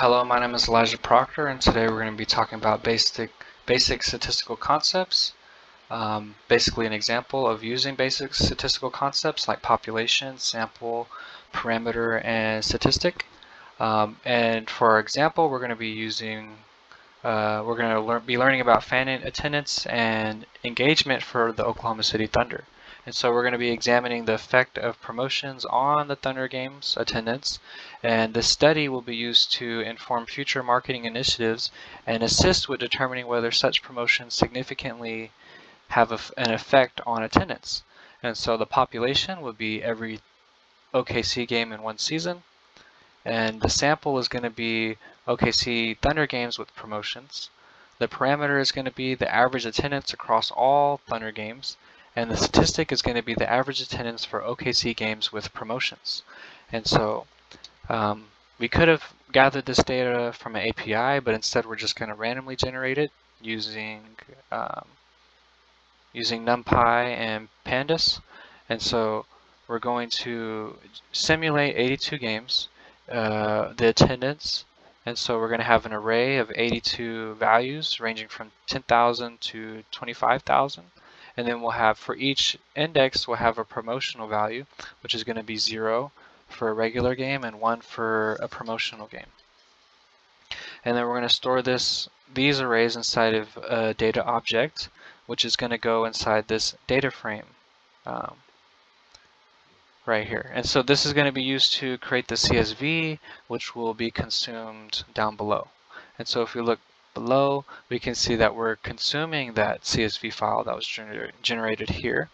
Hello, my name is Elijah Proctor, and today we're going to be talking about basic statistical concepts. Basically an example of using basic statistical concepts like population, sample, parameter, and statistic. And for our example, we're going to be learning about fan attendance and engagement for the Oklahoma City Thunder. And so we're going to be examining the effect of promotions on the Thunder games attendance, and this study will be used to inform future marketing initiatives and assist with determining whether such promotions significantly have an effect on attendance. And so the population would be every OKC game in one season, and the sample is going to be OKC Thunder games with promotions. The parameter is going to be the average attendance across all Thunder games, and the statistic is going to be the average attendance for OKC games with promotions. And so we could have gathered this data from an API, but instead we're just going to randomly generate it using NumPy and Pandas. And so we're going to simulate 82 games, the attendance, and so we're going to have an array of 82 values ranging from 10,000 to 25,000. And then we'll have, for each index, we'll have a promotional value, which is going to be 0 for a regular game and 1 for a promotional game. And then we're going to store these arrays inside of a data object, which is going to go inside this data frame right here. And so this is going to be used to create the CSV, which will be consumed down below. And so if we look below, we can see that we're consuming that CSV file that was generated here.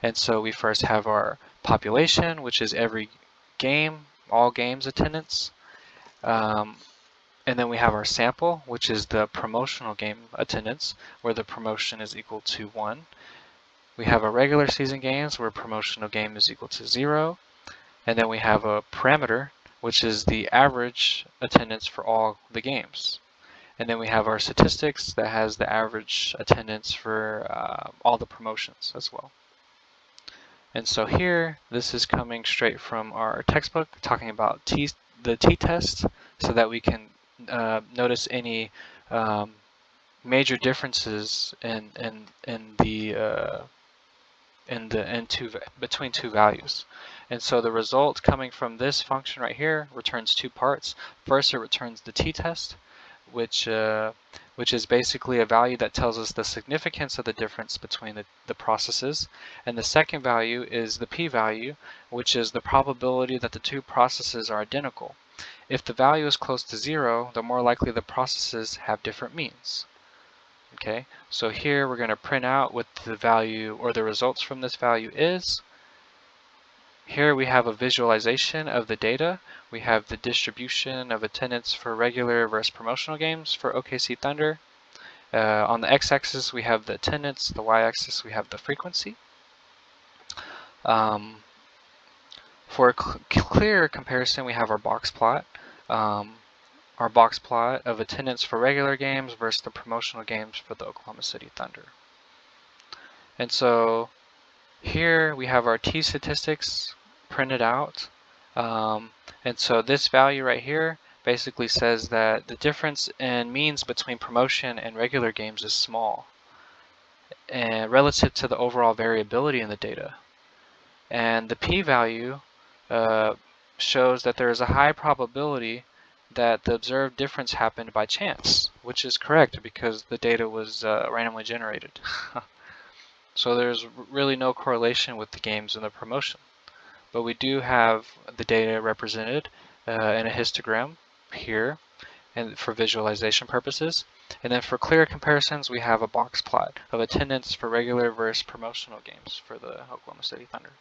And so we first have our population, which is every game, all games attendance. And then we have our sample, which is the promotional game attendance, where the promotion is equal to 1. We have our regular season games, where promotional game is equal to 0. And then we have a parameter, which is the average attendance for all the games. And then we have our statistics that has the average attendance for all the promotions as well. And so here, this is coming straight from our textbook, talking about the t-test, so that we can notice any major differences between two values. And so the result coming from this function right here returns two parts. First, it returns the t-test, which is basically a value that tells us the significance of the difference between the processes. And the second value is the p-value, which is the probability that the two processes are identical. If the value is close to 0, the more likely the processes have different means. Okay, so here we're going to print out what the value or the results from this value is. Here we have a visualization of the data. We have the distribution of attendance for regular versus promotional games for OKC Thunder. On the x-axis we have the attendance, the y-axis we have the frequency. For a clear comparison, we have our box plot. Our box plot of attendance for regular games versus the promotional games for the Oklahoma City Thunder. And so here we have our t-statistics printed out. And so this value right here basically says that the difference in means between promotion and regular games is small, and relative to the overall variability in the data. And the p-value shows that there is a high probability that the observed difference happened by chance, which is correct because the data was randomly generated. So there's really no correlation with the games and the promotion. But we do have the data represented in a histogram here and for visualization purposes. And then for clear comparisons, we have a box plot of attendance for regular versus promotional games for the Oklahoma City Thunder.